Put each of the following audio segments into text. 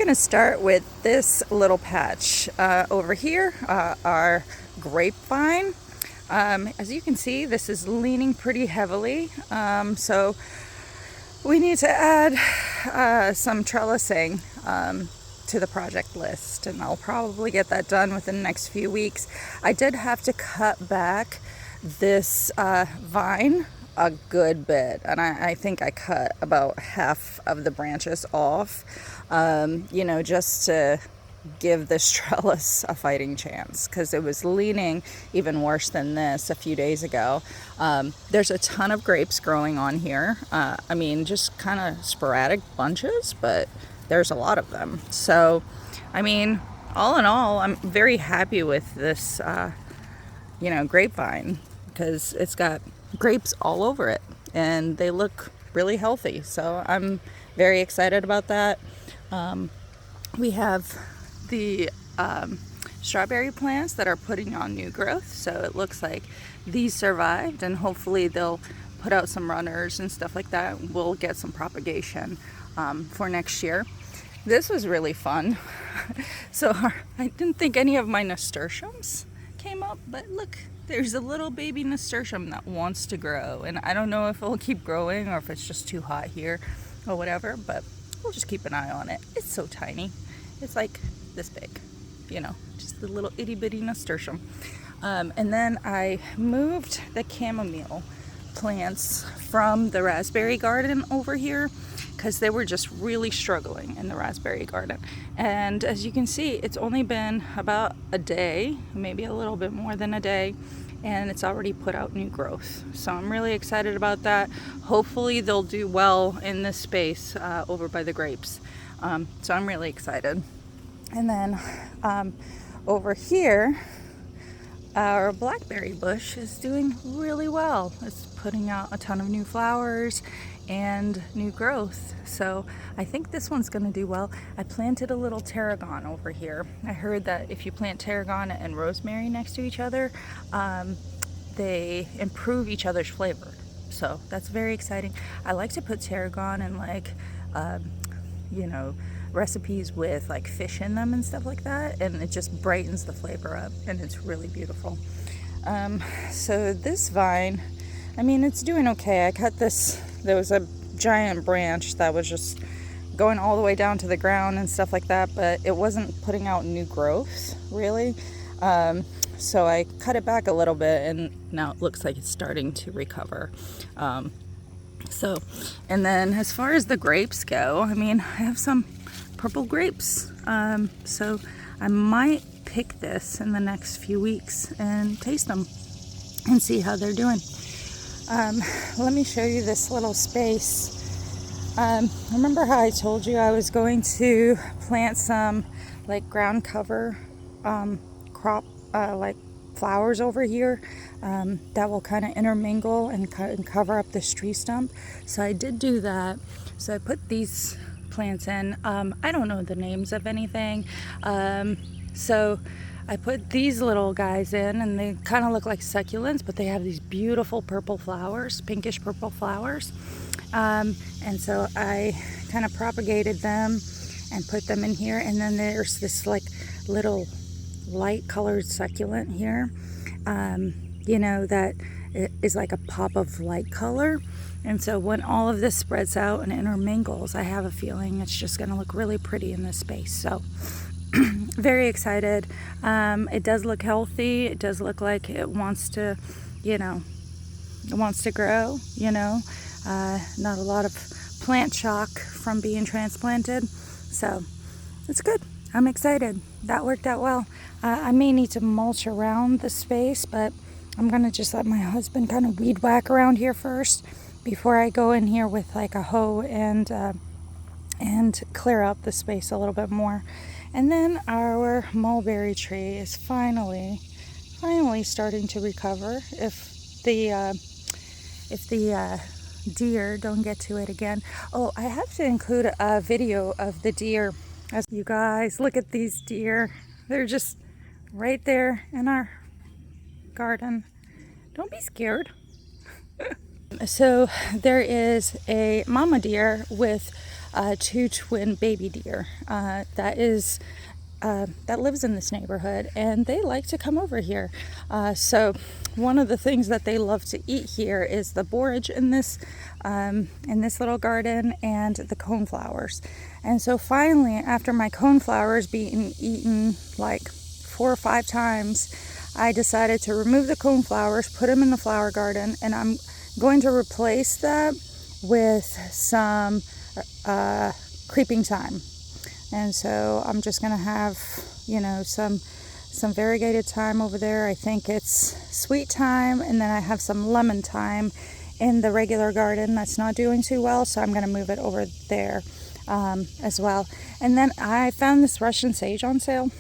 going to start with this little patch over here, our grapevine. As you can see, this is leaning pretty heavily, so we need to add some trellising to the project list, and I'll probably get that done within the next few weeks. I did have to cut back this vine a good bit, and I think I cut about half of the branches off, just to give this trellis a fighting chance, because it was leaning even worse than this a few days ago. There's a ton of grapes growing on here. Just kind of sporadic bunches, but there's a lot of them. So, all in all, I'm very happy with this, grapevine, because it's got grapes all over it and they look really healthy. So I'm very excited about that. We have the strawberry plants that are putting on new growth, so it looks like these survived, and hopefully they'll put out some runners and stuff like that. We'll get some propagation for next year. This was really fun. So I didn't think any of my nasturtiums came up, but look, there's a little baby nasturtium that wants to grow, and I don't know if it'll keep growing or if it's just too hot here or whatever, but we'll just keep an eye on it. It's so tiny. It's like this big, just a little itty bitty nasturtium. And then I moved the chamomile plants from the raspberry garden over here, because they were just really struggling in the raspberry garden. And as you can see, it's only been about a day, maybe a little bit more than a day, and it's already put out new growth. So I'm really excited about that. Hopefully they'll do well in this space over by the grapes. So I'm really excited. And then over here, our blackberry bush is doing really well. It's putting out a ton of new flowers and new growth. So I think this one's going to do well. I planted a little tarragon over here. I heard that if you plant tarragon and rosemary next to each other, they improve each other's flavor. So that's very exciting. I like to put tarragon in recipes with like fish in them and stuff like that, and it just brightens the flavor up, and it's really beautiful. So this vine, it's doing okay. I cut this, there was a giant branch that was just going all the way down to the ground and stuff like that, but it wasn't putting out new growth really. So I cut it back a little bit, and now it looks like it's starting to recover. And then as far as the grapes go, I have some purple grapes. So I might pick this in the next few weeks and taste them and see how they're doing. Let me show you this little space. Remember how I told you I was going to plant some like ground cover crop like flowers over here that will kind of intermingle and cover up this tree stump? So I did do that. So I put these plants in. I don't know the names of anything, so I put these little guys in, and they kind of look like succulents, but they have these beautiful purple flowers, pinkish purple flowers. And so I kind of propagated them and put them in here. And then there's this like little light colored succulent here, that is like a pop of light color. And so when all of this spreads out and intermingles, I have a feeling it's just going to look really pretty in this space. So very excited. It does look healthy. It does look like it wants to, grow, not a lot of plant shock from being transplanted. So it's good. I'm excited. That worked out well. I may need to mulch around the space, but I'm going to just let my husband kind of weed whack around here first before I go in here with like a hoe and clear up the space a little bit more. And then our mulberry tree is finally starting to recover. If the deer don't get to it again. Oh, I have to include a video of the deer. As you guys look at these deer, they're just right there in our garden. Don't be scared. So there is a mama deer with two twin baby deer that lives in this neighborhood, and they like to come over here. So one of the things that they love to eat here is the borage in this little garden and the coneflowers. And so finally, after my coneflowers being eaten like 4 or 5 times, I decided to remove the coneflowers, put them in the flower garden, and I'm going to replace that with some creeping thyme. And so I'm just going to have, some variegated thyme over there. I think it's sweet thyme, and then I have some lemon thyme in the regular garden that's not doing too well, so I'm going to move it over there as well. And then I found this Russian sage on sale,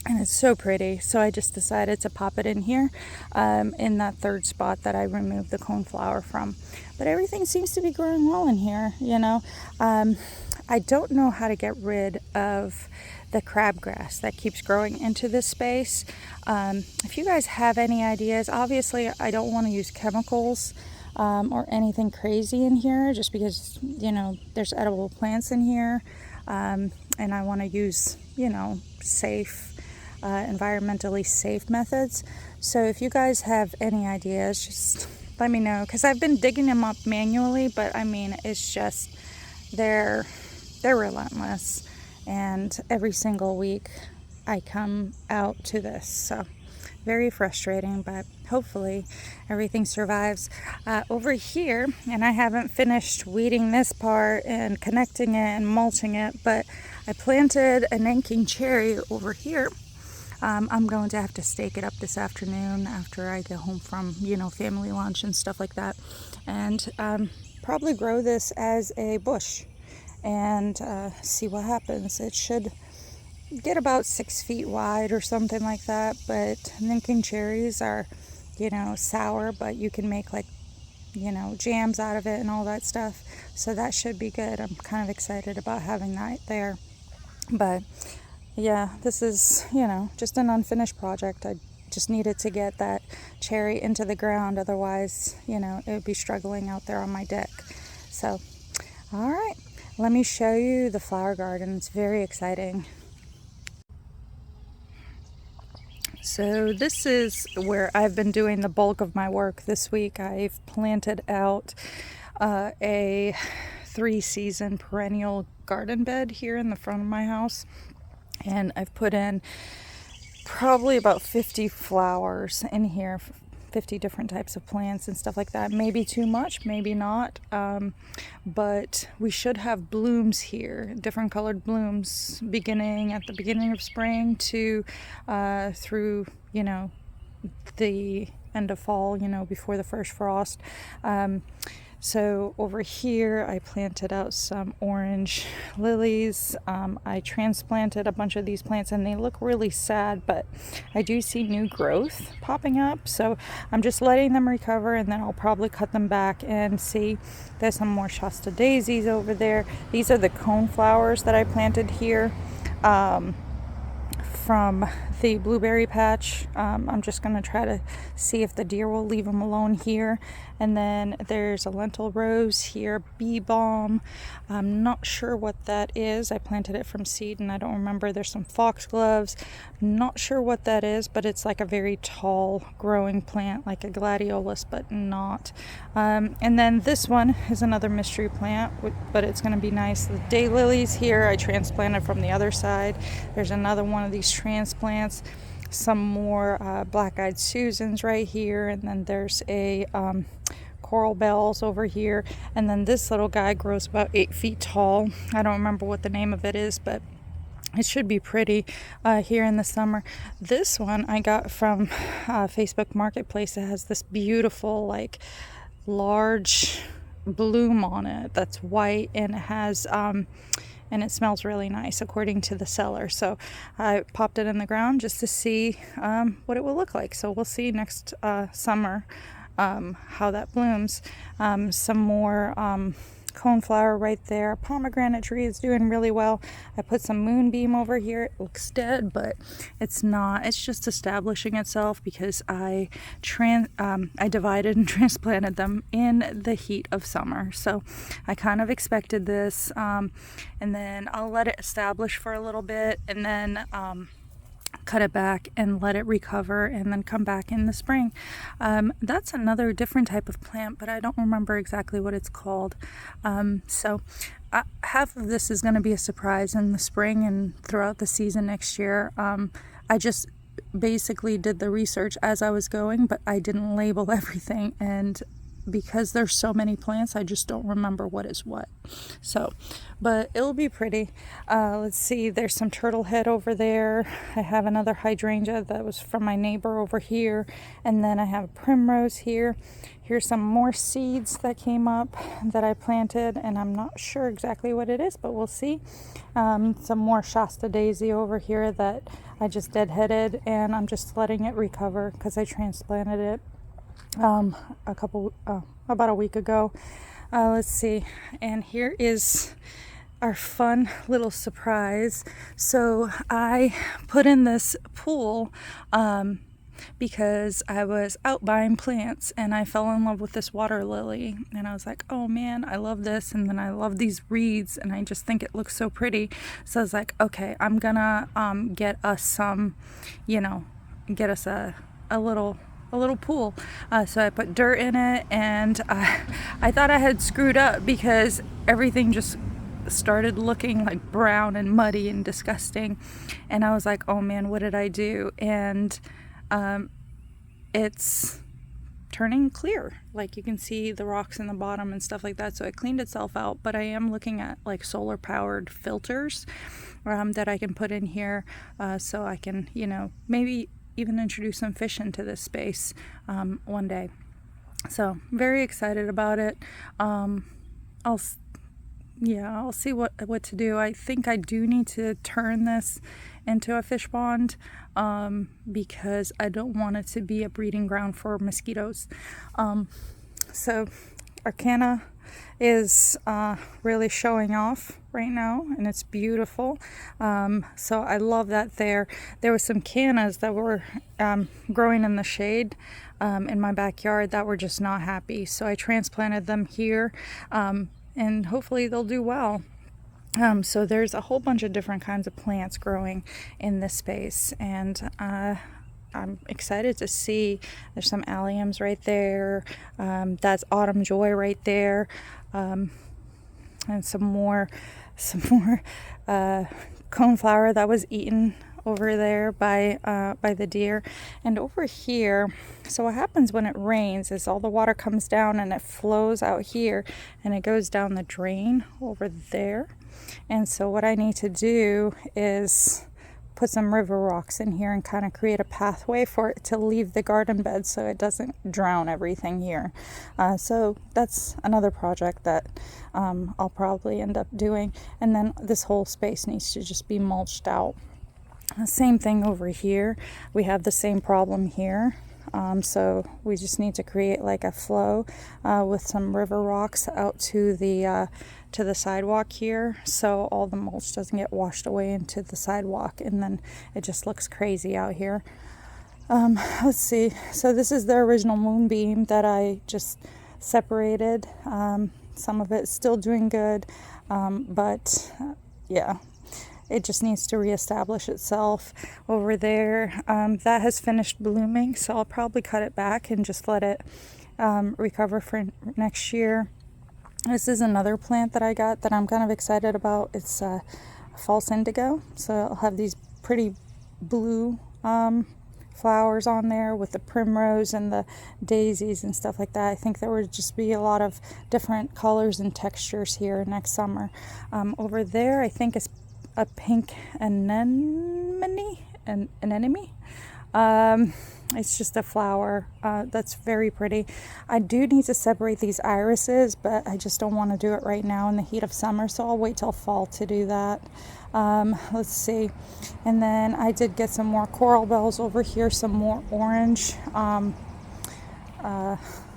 and it's so pretty, so I just decided to pop it in here in that third spot that I removed the coneflower from. But everything seems to be growing well in here, I don't know how to get rid of the crabgrass that keeps growing into this space. If you guys have any ideas, obviously I don't want to use chemicals or anything crazy in here, just because, there's edible plants in here, and I want to use, safe, environmentally safe methods. So if you guys have any ideas, just let me know, because I've been digging them up manually, but it's just, they're relentless, and every single week I come out to this, so very frustrating, but hopefully everything survives. Over here, and I haven't finished weeding this part and connecting it and mulching it, but I planted a Nanking cherry over here. I'm going to have to stake it up this afternoon after I get home from, family lunch and stuff like that, and probably grow this as a bush and see what happens. It should get about 6 feet wide or something like that, but Nanking cherries are, sour, but you can make jams out of it and all that stuff, so that should be good. I'm kind of excited about having that there. But yeah, this is, just an unfinished project. I just needed to get that cherry into the ground, otherwise, it would be struggling out there on my deck. So, all right, let me show you the flower garden. It's very exciting. So this is where I've been doing the bulk of my work this week. I've planted out a 3-season perennial garden bed here in the front of my house, and I've put in probably about 50 flowers in here, 50 different types of plants and stuff like that. Maybe too much, maybe not, but we should have blooms here, different colored blooms, beginning at the beginning of spring to through the end of fall, before the first frost. So over here I planted out some orange lilies. I transplanted a bunch of these plants, and they look really sad, but I do see new growth popping up, so I'm just letting them recover, and then I'll probably cut them back and see. There's some more Shasta daisies over there. These are the coneflowers that I planted here from the blueberry patch. I'm just going to try to see if the deer will leave them alone here. And then there's a lentil rose here, bee balm. I'm not sure what that is. I planted it from seed and I don't remember. There's some foxgloves. Not sure what that is, but it's like a very tall growing plant, like a gladiolus, but not. And then this one is another mystery plant, but it's going to be nice. The daylilies here I transplanted from the other side. There's another one of these transplants. Some more black-eyed Susans right here, and then there's a coral bells over here, and then this little guy grows about 8 feet tall. I don't remember what the name of it is, but it should be pretty here in the summer. This one I got from Facebook Marketplace. It has this beautiful, like, large bloom on it that's white, and it has and it smells really nice according to the seller. So I popped it in the ground just to see what it will look like. So we'll see next summer how that blooms. Some more coneflower right there. Pomegranate tree is doing really well. I put some moonbeam over here. It looks dead, but it's not. It's just establishing itself because I divided and transplanted them in the heat of summer. So I kind of expected this, and then I'll let it establish for a little bit, and then cut it back and let it recover and then come back in the spring. That's another different type of plant, but I don't remember exactly what it's called. So half of this is going to be a surprise in the spring and throughout the season next year. I just basically did the research as I was going, but I didn't label everything, and because there's so many plants, I just don't remember what is what. So, but it'll be pretty. Let's see, there's some turtle head over there. I have another hydrangea that was from my neighbor over here, and then I have a primrose here. Here's some more seeds that came up that I planted, and I'm not sure exactly what it is, but we'll see. Some more Shasta daisy over here that I just deadheaded, and I'm just letting it recover because I transplanted it about a week ago. Let's see, and here is our fun little surprise. So I put in this pool because I was out buying plants and I fell in love with this water lily, and I was like, oh man, I love this, and then I love these reeds and I just think it looks so pretty. So I was like, okay, I'm gonna get us some, get us a little pool. So I put dirt in it, and I thought I had screwed up because everything just started looking like brown and muddy and disgusting, and I was like, oh man, what did I do? And it's turning clear, like you can see the rocks in the bottom and stuff like that. So it cleaned itself out, but I am looking at like solar powered filters that I can put in here, so I can maybe even introduce some fish into this space one day. So very excited about it. I'll see what to do. I think I do need to turn this into a fish pond because I don't want it to be a breeding ground for mosquitoes. So Arcana is really showing off right now, and it's beautiful. So I love that. There were some cannas that were growing in the shade in my backyard that were just not happy, so I transplanted them here, and hopefully they'll do well. So there's a whole bunch of different kinds of plants growing in this space, and I'm excited to see. There's some alliums right there. That's autumn joy right there, and some more coneflower that was eaten over there by the deer. And over here, so what happens when it rains is all the water comes down and it flows out here and it goes down the drain over there. And so what I need to do is put some river rocks in here and kind of create a pathway for it to leave the garden bed so it doesn't drown everything here. So that's another project that I'll probably end up doing. And then this whole space needs to just be mulched out. Same thing over here. We have the same problem here. So we just need to create like a flow with some river rocks out to the sidewalk here, so all the mulch doesn't get washed away into the sidewalk, and then it just looks crazy out here. Let's see. So this is the original moonbeam that I just separated. Some of it's still doing good, but yeah. It just needs to reestablish itself over there. That has finished blooming, so I'll probably cut it back and just let it recover for next year. This is another plant that I got that I'm kind of excited about. It's false indigo, so I'll have these pretty blue flowers on there with the primrose and the daisies and stuff like that. I think there would just be a lot of different colors and textures here next summer. Over there, I think it's a pink anemone. It's just a flower that's very pretty. I do need to separate these irises, but I just don't want to do it right now in the heat of summer, so I'll wait till fall to do that. Let's see. And then I did get some more coral bells over here, some more orange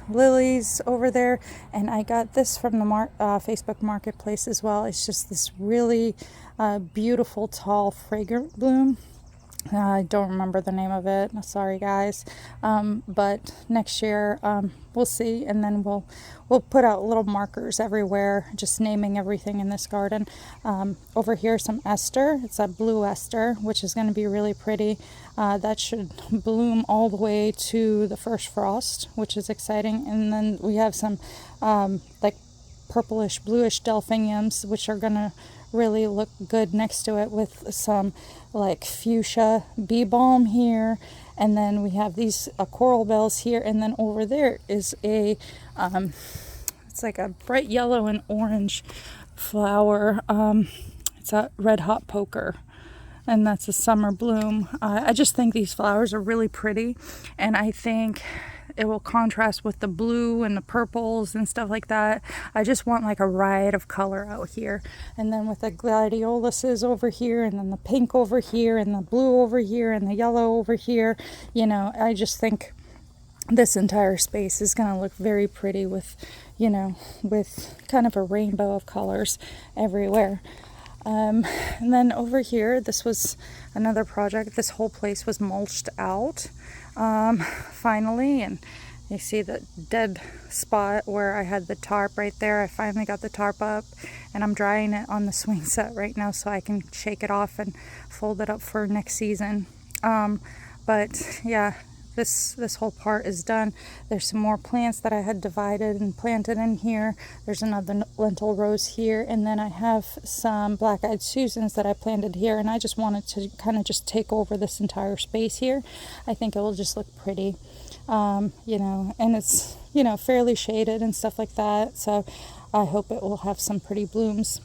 lilies over there, and I got this from the Facebook Marketplace as well. It's just this really beautiful, tall, fragrant bloom. I don't remember the name of it. Sorry, guys. But next year we'll see, and then we'll put out little markers everywhere, just naming everything in this garden. Over here, some Ester. It's a blue Ester, which is going to be really pretty. That should bloom all the way to the first frost, which is exciting. And then we have some like purplish, bluish delphiniums, which are going to really look good next to it, with some like fuchsia bee balm here, and then we have these coral bells here, and then over there is a it's like a bright yellow and orange flower. It's a red hot poker, and that's a summer bloom. I just think these flowers are really pretty, and I think it will contrast with the blue and the purples and stuff like that. I just want like a riot of color out here. And then with the gladioluses over here, and then the pink over here, and the blue over here, and the yellow over here, you know, I just think this entire space is going to look very pretty with, you know, with kind of a rainbow of colors everywhere. And then over here, this was another project. This whole place was mulched out finally, and you see the dead spot where I had the tarp right there. I finally got the tarp up, and I'm drying it on the swing set right now so I can shake it off and fold it up for next season. But yeah, this whole part is done. There's some more plants that I had divided and planted in here. There's another lentil rose here, and then I have some black-eyed Susans that I planted here, and I just wanted to kind of just take over this entire space here. I think it will just look pretty, you know, and it's, you know, fairly shaded and stuff like that, so I hope it will have some pretty blooms.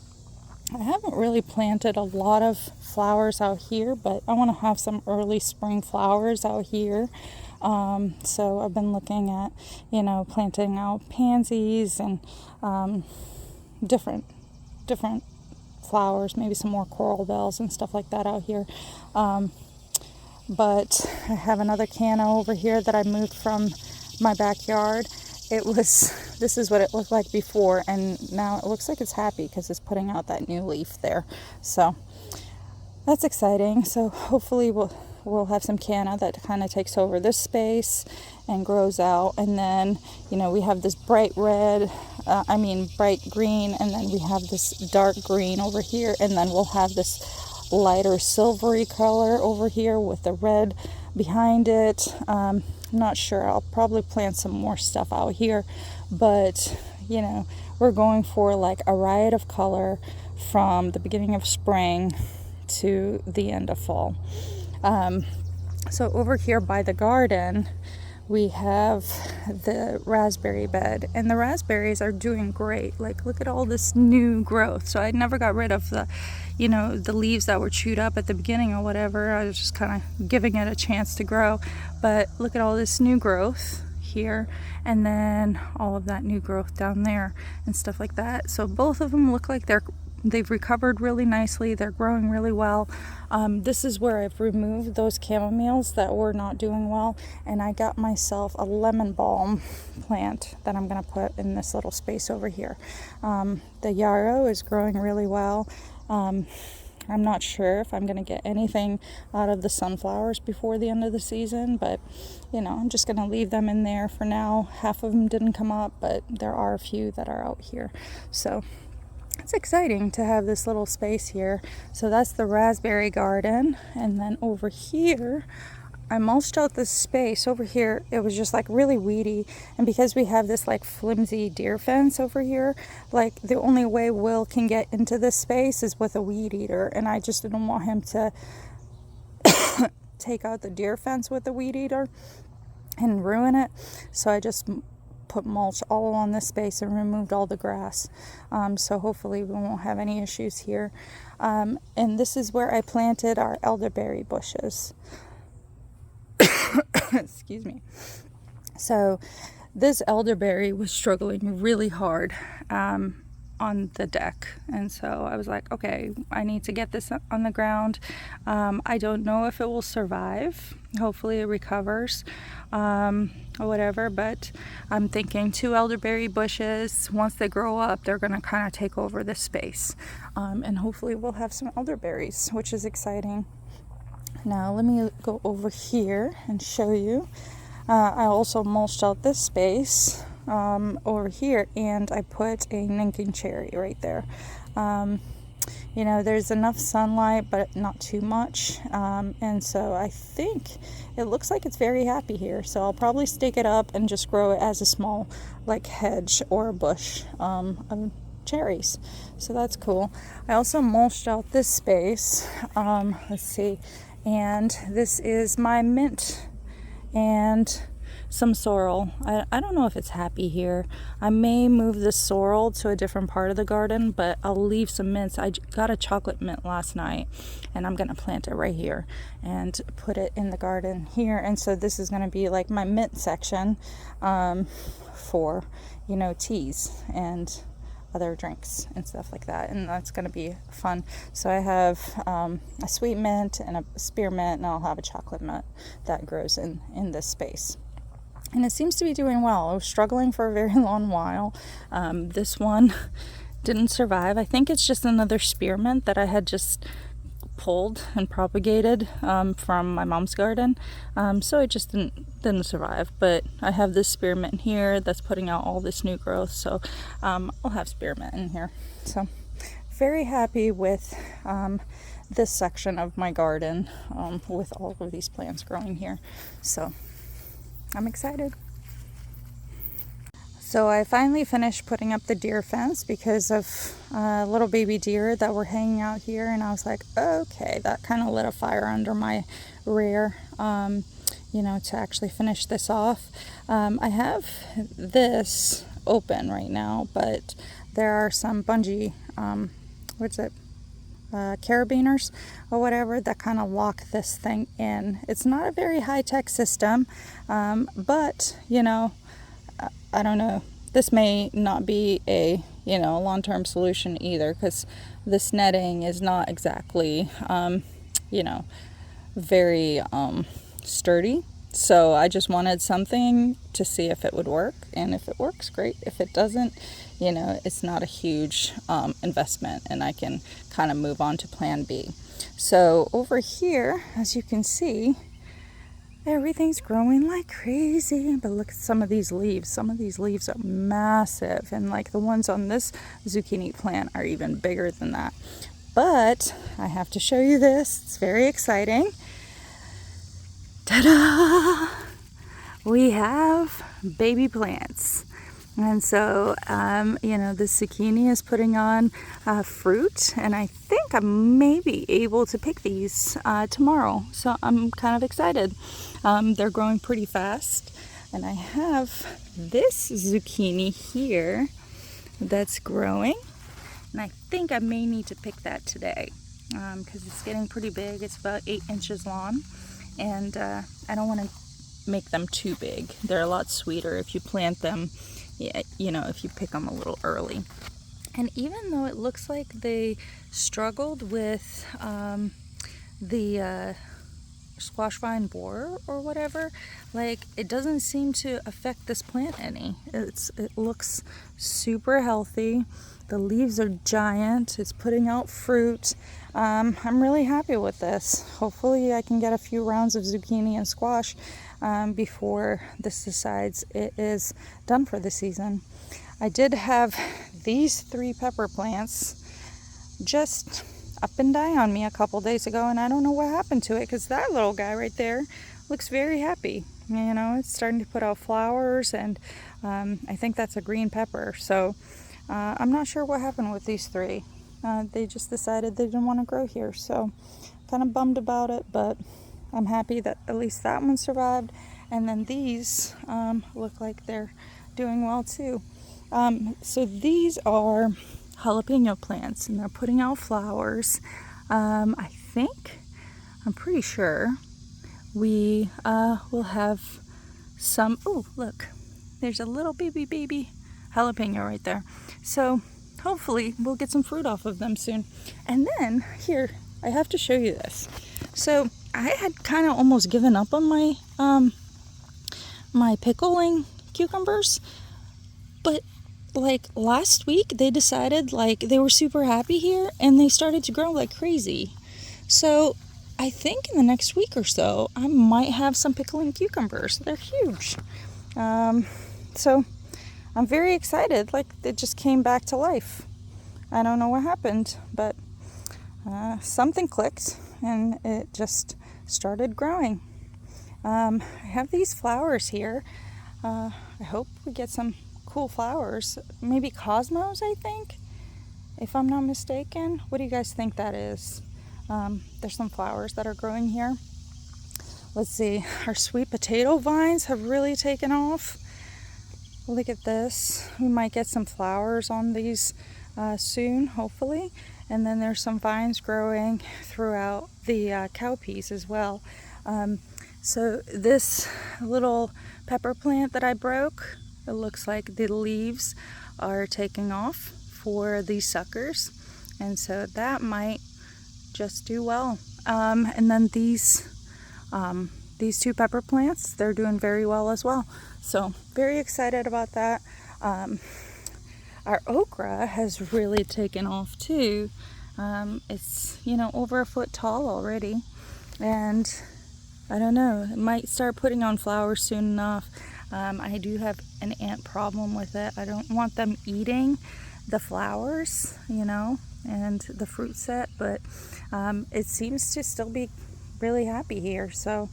I haven't really planted a lot of flowers out here, but I want to have some early spring flowers out here. So I've been looking at, you know, planting out pansies and different flowers, maybe some more coral bells and stuff like that out here. But I have another canna over here that I moved from my backyard. This is what it looked like before, and now it looks like it's happy because it's putting out that new leaf there. So that's exciting. So hopefully we'll have some canna that kind of takes over this space and grows out. And then, you know, we have this bright green, and then we have this dark green over here, and then we'll have this lighter silvery color over here with the red behind it. I'm not sure. I'll probably plant some more stuff out here, but you know, we're going for like a riot of color from the beginning of spring to the end of fall. So over here by the garden, we have the raspberry bed, and the raspberries are doing great. Like, look at all this new growth. So I never got rid of the, you know, the leaves that were chewed up at the beginning or whatever. I was just kind of giving it a chance to grow. But look at all this new growth here, and then all of that new growth down there and stuff like that. So both of them look like they've recovered really nicely. They're growing really well. This is where I've removed those chamomiles that were not doing well, and I got myself a lemon balm plant that I'm going to put in this little space over here. The yarrow is growing really well. I'm not sure if I'm going to get anything out of the sunflowers before the end of the season, but you know, I'm just going to leave them in there for now. Half of them didn't come up, but there are a few that are out here. So it's exciting to have this little space here. So that's the raspberry garden. And then over here, I mulched out this space. Over here, it was just like really weedy. And because we have this like flimsy deer fence over here, like the only way Will can get into this space is with a weed eater. And I just didn't want him to take out the deer fence with the weed eater and ruin it. So I just put mulch all along this space and removed all the grass. So hopefully we won't have any issues here. And this is where I planted our elderberry bushes. Excuse me. So this elderberry was struggling really hard on on the deck. And so I was like, okay, I need to get this on the ground. I don't know if it will survive. Hopefully it recovers, or whatever, but I'm thinking 2 elderberry bushes, once they grow up, they're gonna kind of take over this space. And hopefully we'll have some elderberries, which is exciting. Now let me go over here and show you. I also mulched out this space over here, and I put a Ninkin cherry right there. You know, there's enough sunlight, but not too much. And so I think it looks like it's very happy here. So I'll probably stake it up and just grow it as a small like hedge or a bush of cherries. So that's cool. I also mulched out this space. Let's see. And this is my mint and some sorrel. I don't know if it's happy here. I may move this sorrel to a different part of the garden, but I'll leave some mints. I got a chocolate mint last night, and I'm gonna plant it right here and put it in the garden here. And so this is gonna be like my mint section for, you know, teas and other drinks and stuff like that, and that's going to be fun. So I have a sweet mint and a spearmint, and I'll have a chocolate mint that grows in this space, and it seems to be doing well. I was struggling for a very long while. This one didn't survive. I think it's just another spearmint that I had just pulled and propagated from my mom's garden, so it just didn't survive. But I have this spearmint here that's putting out all this new growth, so I'll have spearmint in here. So very happy with this section of my garden with all of these plants growing here, so I'm excited. So I finally finished putting up the deer fence because of little baby deer that were hanging out here, and I was like, okay, that kind of lit a fire under my rear, you know, to actually finish this off. I have this open right now, but there are some bungee, carabiners or whatever that kind of lock this thing in. It's not a very high-tech system, but, you know, I don't know. This may not be a, you know, long-term solution either, because this netting is not exactly, you know, very sturdy. So I just wanted something to see if it would work, and if it works, great. If it doesn't, you know, it's not a huge investment, and I can kind of move on to plan B. So over here, as you can see, everything's growing like crazy, but look at some of these leaves. Some of these leaves are massive, and like the ones on this zucchini plant are even bigger than that. But I have to show you this. It's very exciting. Ta-da! We have baby plants. And so, you know, the zucchini is putting on fruit, and I think I may be able to pick these tomorrow. So I'm kind of excited. They're growing pretty fast. And I have this zucchini here that's growing. And I think I may need to pick that today because it's getting pretty big. It's about 8 inches long. And I don't want to make them too big. They're a lot sweeter if you plant them, you know, if you pick them a little early. And even though it looks like they struggled with the squash vine borer or whatever, like it doesn't seem to affect this plant any. It looks super healthy. The leaves are giant. It's putting out fruit. I'm really happy with this. Hopefully I can get a few rounds of zucchini and squash before this decides it is done for the season. I did have these 3 pepper plants just up and die on me a couple days ago, and I don't know what happened to it, because that little guy right there looks very happy. You know, it's starting to put out flowers, and I think that's a green pepper. So I'm not sure what happened with these 3. They just decided they didn't want to grow here, so kind of bummed about it, but I'm happy that at least that one survived. And then these look like they're doing well too. So these are jalapeno plants, and they're putting out flowers. I'm pretty sure we will have some. Oh, look, there's a little baby jalapeno right there. So hopefully we'll get some fruit off of them soon. And then here, I have to show you this. So I had kind of almost given up on my my pickling cucumbers, but like last week they decided like they were super happy here and they started to grow like crazy. So I think in the next week or so I might have some pickling cucumbers. They're huge. So I'm very excited. Like they just came back to life. I don't know what happened, but something clicked and it just started growing. I have these flowers here. I hope we get some cool flowers. Maybe cosmos, I think, if I'm not mistaken. What do you guys think that is? There's some flowers that are growing here. Let's see. Our sweet potato vines have really taken off. Look at this. We might get some flowers on these soon, hopefully. And then there's some vines growing throughout the cowpeas as well. So this little pepper plant that I broke, it looks like the leaves are taking off for these suckers. And so that might just do well. And then these two pepper plants, they're doing very well as well. So very excited about that. Our okra has really taken off too. It's, over a foot tall already. And I don't know, it might start putting on flowers soon enough. I do have an ant problem with it. I don't want them eating the flowers, and the fruit set, but it seems to still be really happy here. So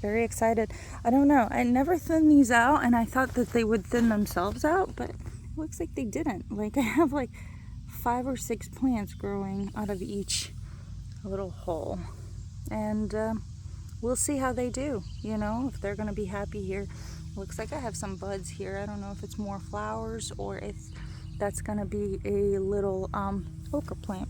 very excited. I don't know, I never thin these out, and I thought that they would thin themselves out, but it looks like they didn't. Like I have like 5 or 6 plants growing out of each little hole. And we'll see how they do, if they're going to be happy here. Looks like I have some buds here. I don't know if it's more flowers or if that's going to be a little okra plant.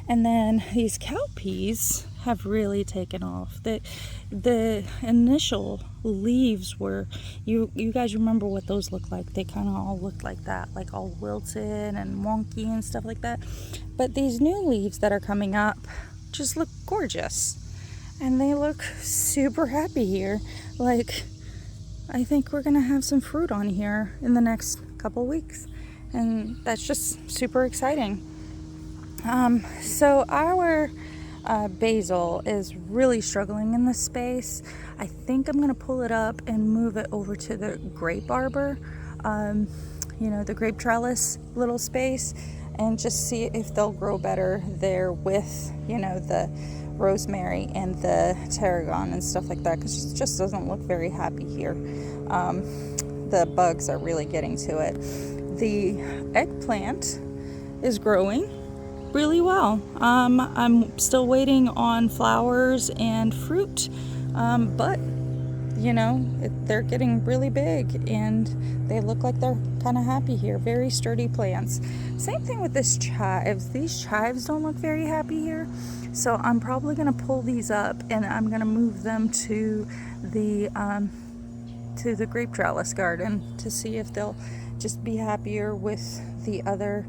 And then these cowpeas have really taken off. The initial leaves were, you guys remember what those look like? They kind of all looked like that, like all wilted and wonky and stuff like that. But these new leaves that are coming up just look gorgeous, and they look super happy here. Like I think we're gonna have some fruit on here in the next couple weeks, and that's just super exciting. So our basil is really struggling in this space. I think I'm gonna pull it up and move it over to the grape arbor, the grape trellis little space, and just see if they'll grow better there with, the rosemary and the tarragon and stuff like that, because it just doesn't look very happy here. The bugs are really getting to it. The eggplant is growing really well. I'm still waiting on flowers and fruit, but they're getting really big and they look like they're kind of happy here. Very sturdy plants. Same thing with this chives. These chives don't look very happy here, so I'm probably going to pull these up and I'm going to move them to the grape trellis garden to see if they'll just be happier with the other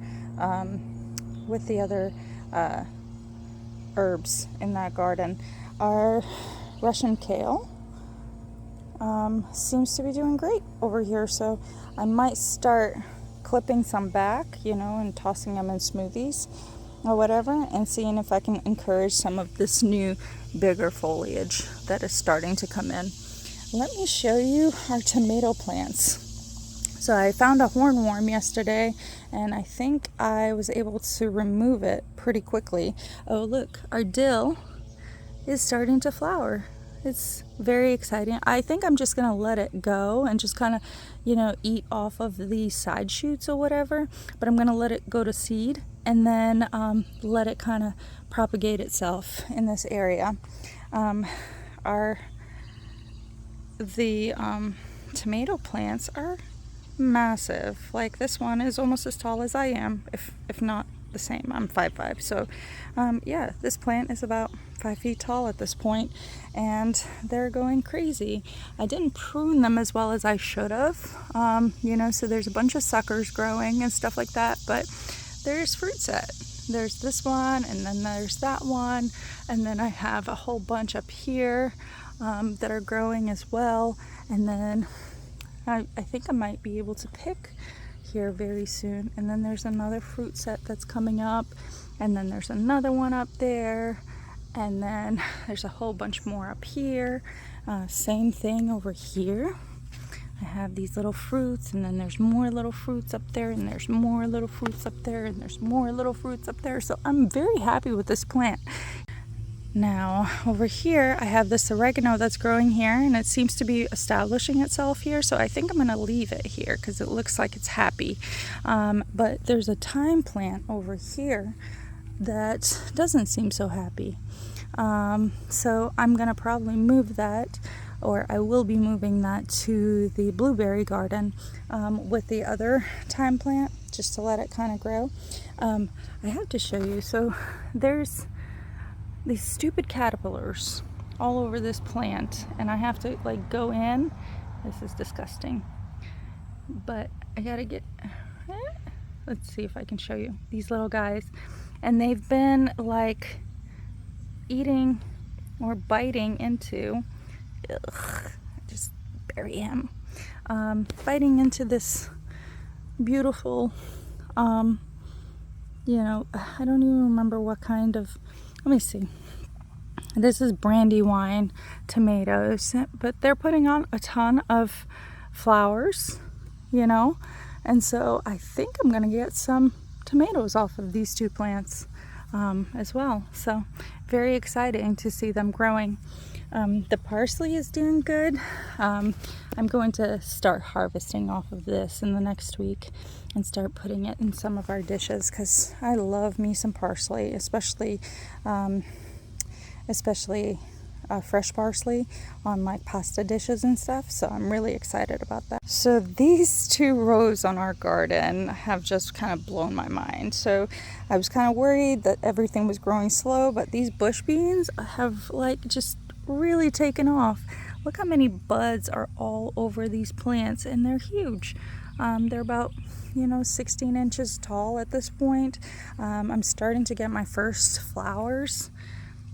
herbs in that garden. Our Russian kale seems to be doing great over here, so I might start clipping some back, and tossing them in smoothies or whatever, and seeing if I can encourage some of this new bigger foliage that is starting to come in. Let me show you our tomato plants. So I found a hornworm yesterday, and I think I was able to remove it pretty quickly. Oh look, our dill is starting to flower. It's very exciting. I think I'm just gonna let it go and just kind of, eat off of the side shoots or whatever, but I'm gonna let it go to seed and then let it kind of propagate itself in this area. The tomato plants are massive. Like this one is almost as tall as I am, if not the same. I'm 5'5". So yeah, this plant is about 5 feet tall at this point, and they're going crazy. I didn't prune them as well as I should have, so there's a bunch of suckers growing and stuff like that, but there's fruit set. There's this one, and then there's that one, and then I have a whole bunch up here that are growing as well, and then I think I might be able to pick here very soon. And then there's another fruit set that's coming up, and then there's another one up there, and then there's a whole bunch more up here. Same thing over here. I have these little fruits, and then there's more little fruits up there, and there's more little fruits up there, and there's more little fruits up there. So I'm very happy with this plant. Now over here I have this oregano that's growing here, and it seems to be establishing itself here, so I think I'm going to leave it here because it looks like it's happy. But there's a thyme plant over here that doesn't seem so happy. So I'm going to probably move that, or I will be moving that to the blueberry garden with the other thyme plant, just to let it kind of grow. I have to show you. So there's these stupid caterpillars all over this plant, and I have to go in. This is disgusting, but I gotta get, let's see if I can show you these little guys, and they've been eating or biting into, just bury him, biting into this beautiful, I don't even remember what kind of, let me see. This is Brandywine tomatoes, but they're putting on a ton of flowers, and so I think I'm going to get some tomatoes off of these two plants as well. So very exciting to see them growing. The parsley is doing good. I'm going to start harvesting off of this in the next week and start putting it in some of our dishes, because I love me some parsley, especially fresh parsley on pasta dishes and stuff. So I'm really excited about that. So these 2 rows on our garden have just kind of blown my mind. So I was kind of worried that everything was growing slow, but these bush beans have just really taken off. Look how many buds are all over these plants, and they're huge. They're about 16 inches tall at this point. I'm starting to get my first flowers,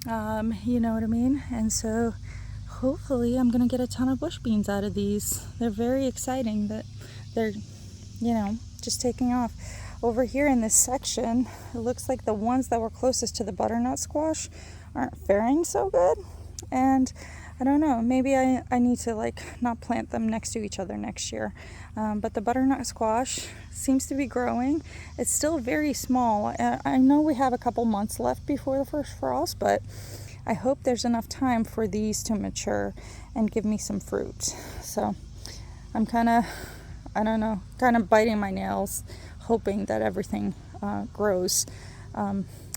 you know what I mean? And so hopefully I'm gonna get a ton of bush beans out of these. They're very exciting that they're just taking off. Over here in this section, it looks like the ones that were closest to the butternut squash aren't faring so good, and I don't know, maybe I need to not plant them next to each other next year. But the butternut squash seems to be growing. It's still very small. I know we have a couple months left before the first frost, but I hope there's enough time for these to mature and give me some fruit. So I'm kind of biting my nails, hoping that everything grows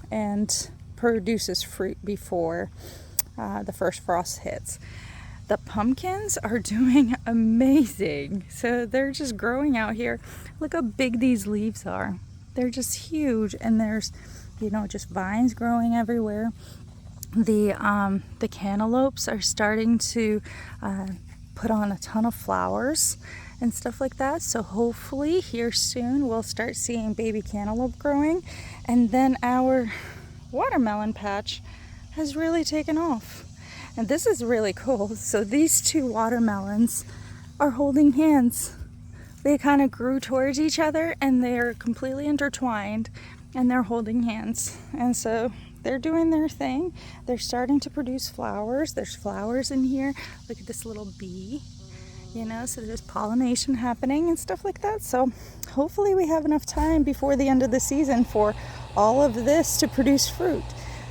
and produces fruit before the first frost hits. The pumpkins are doing amazing. So they're just growing out here. Look how big these leaves are. They're just huge, and there's just vines growing everywhere. The cantaloupes are starting to put on a ton of flowers and stuff like that. So hopefully here soon we'll start seeing baby cantaloupe growing, and then our watermelon patch has really taken off. And this is really cool. So these 2 watermelons are holding hands. They kind of grew towards each other, and they're completely intertwined, and they're holding hands. And so they're doing their thing. They're starting to produce flowers. There's flowers in here. Look at this little bee, so there's pollination happening and stuff like that. So hopefully we have enough time before the end of the season for all of this to produce fruit.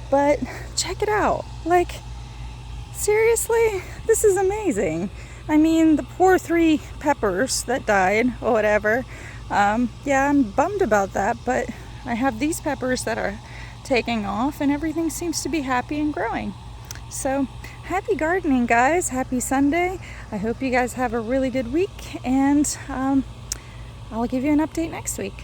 But check it out. Seriously, this is amazing. I mean, the poor 3 peppers that died or whatever. Yeah, I'm bummed about that, but I have these peppers that are taking off, and everything seems to be happy and growing. So happy gardening, guys. Happy Sunday. I hope you guys have a really good week, and I'll give you an update next week.